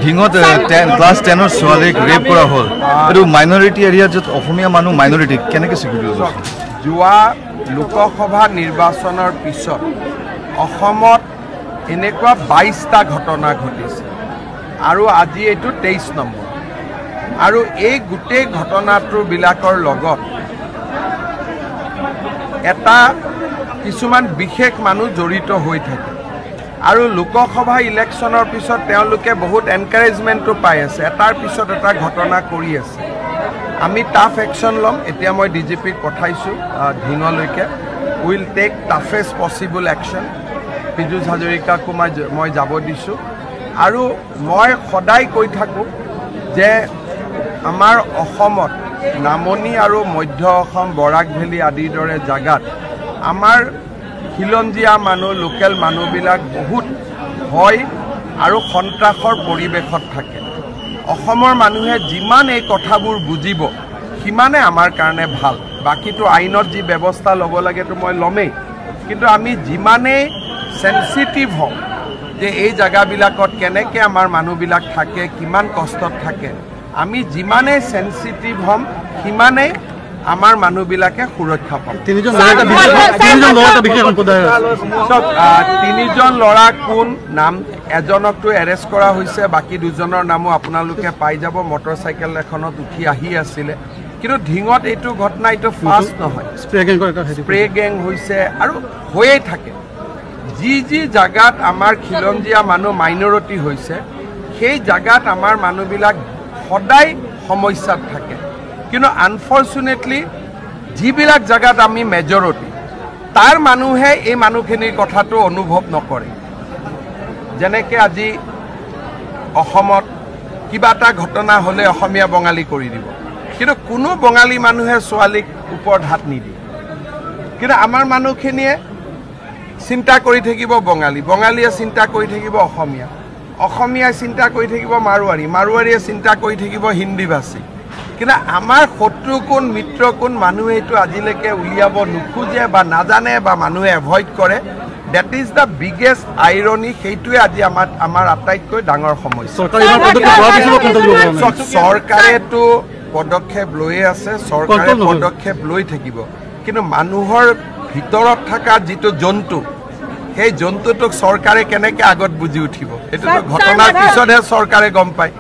ঢিঙত class 10 ছোৱালীক rap কৰা হ'ল আৰু মাইনৰিটি এৰিয়াত য'ত অসমীয়া মানুহ মাইনৰিটি কেনেকৈ স্বীকৃতি লৈছে যোৱা লোকসভা নিৰ্বাচনৰ পিছত অসমত এনেকুৱা 22টা ঘটনা ঘটিছে আৰু আজি এইটো 23 নম্বৰ আৰু এই গোটেই ঘটনাটোবিলাকৰ লগত এটা কিছুমান বিশেষ মানুহ জড়িত হৈ থাকে আৰু লোকসভা ইলেকশ্যনৰ পিছত তেওঁলোকে বহুত এনকাৰেজমেণ্টো পাই আছে এটাৰ পিছত এটা ঘটনা কৰি আছে আমি টাফ একশ্যন ল'ম এতিয়া মই ডিজিপিক পঠাইছোঁ ঢিঙলৈকে will take toughest possible action Piyush হাজৰিকাকো মই যাব দিছোঁ আৰু মই সদায় কৈ থাকোঁ যে আমাৰ অসমত নামনি আৰু মধ্য অসম বৰাক ভেলী আদিৰ দৰে জাগাত আমাৰ খিলঞ্জীয়া মানুহ লোকেল মানুহবিলাক বহুত ভয় আৰু সন্ত্ৰাসৰ পৰিৱেশত থাকে অসমৰ মানুহে যিমান এই কথাবোৰ বুজিব সিমানে আমাৰ কাৰণে ভাল বাকীটো আইনত যি ব্যৱস্থা ল'ব লাগেতো মই ল'মেই কিন্তু আমি যিমানেই সেন্সিটিভ হওঁ যে এই জায়গাবিলাকত কেনেকৈ আমাৰ মানুহবিলাক থাকে কিমান কষ্টত থাকে আমি যিমানেই সেন্সিটিভ হ'ম সিমানেই আমাৰ মানুহবিলাকে সুৰক্ষা পাব তিনিজন ল'ৰা কোন নাম এজনকতো এৰেষ্ট কৰা হৈছে বাকী দুজনৰ নামো আপোনালোকে পাই যাব মটৰচাইকেল এখনত উঠি আহি আছিলে কিন্তু ঢিঙত এইটো ঘটনা এইটো ফাৰ্ষ্ট নহয় স্প্ৰে গেং হৈছে আৰু হৈয়ে থাকে যি জাগাত আমাৰ খিলঞ্জীয়া মানুহ মাইনৰিটি হৈছে সেই জাগাত আমাৰ মানুহবিলাক সদায় সমস্যাত থাকে কিন্তু আনফৰ্চুনেটলি যিবিলাক জাগাত আমি মেজৰিটি তাৰ মানুহে এই মানুহখিনিৰ কথাটো অনুভৱ নকৰে যেনেকৈ আজি অসমত কিবা এটা ঘটনা হ'লে অসমীয়া বঙালী কৰি দিব কিন্তু কোনো বঙালী মানুহে ছোৱালীক ওপৰত হাত নিদিয়ে কিন্তু আমাৰ মানুহখিনিয়ে চিন্তা কৰি থাকিব বঙালীয়ে চিন্তা কৰি থাকিব অসমীয়াই চিন্তা কৰি থাকিব মাৰোৱাৰীয়ে চিন্তা কৰি থাকিব হিন্দীভাষী কিন্তু আমাৰ শত্ৰু কোন মিত্ৰ কোন মানুহে এইটো আজিলৈকে উলিয়াব নোখোজে বা নাজানে বা মানুহে এভইড কৰে that is the biggest irony সেইটোৱে আজি আমাৰ আটাইতকৈ ডাঙৰ সমস্যা চৰকাৰেতো পদক্ষেপ লৈয়ে আছে চৰকাৰে পদক্ষেপ লৈ থাকিব কিন্তু মানুহৰ ভিতৰত থকা যিটো জন্তু সেই জন্তুটোক চৰকাৰে কেনেকৈ আগত বুজি উঠিব এইটোতো ঘটনাৰ পিছতহে চৰকাৰে গম পায়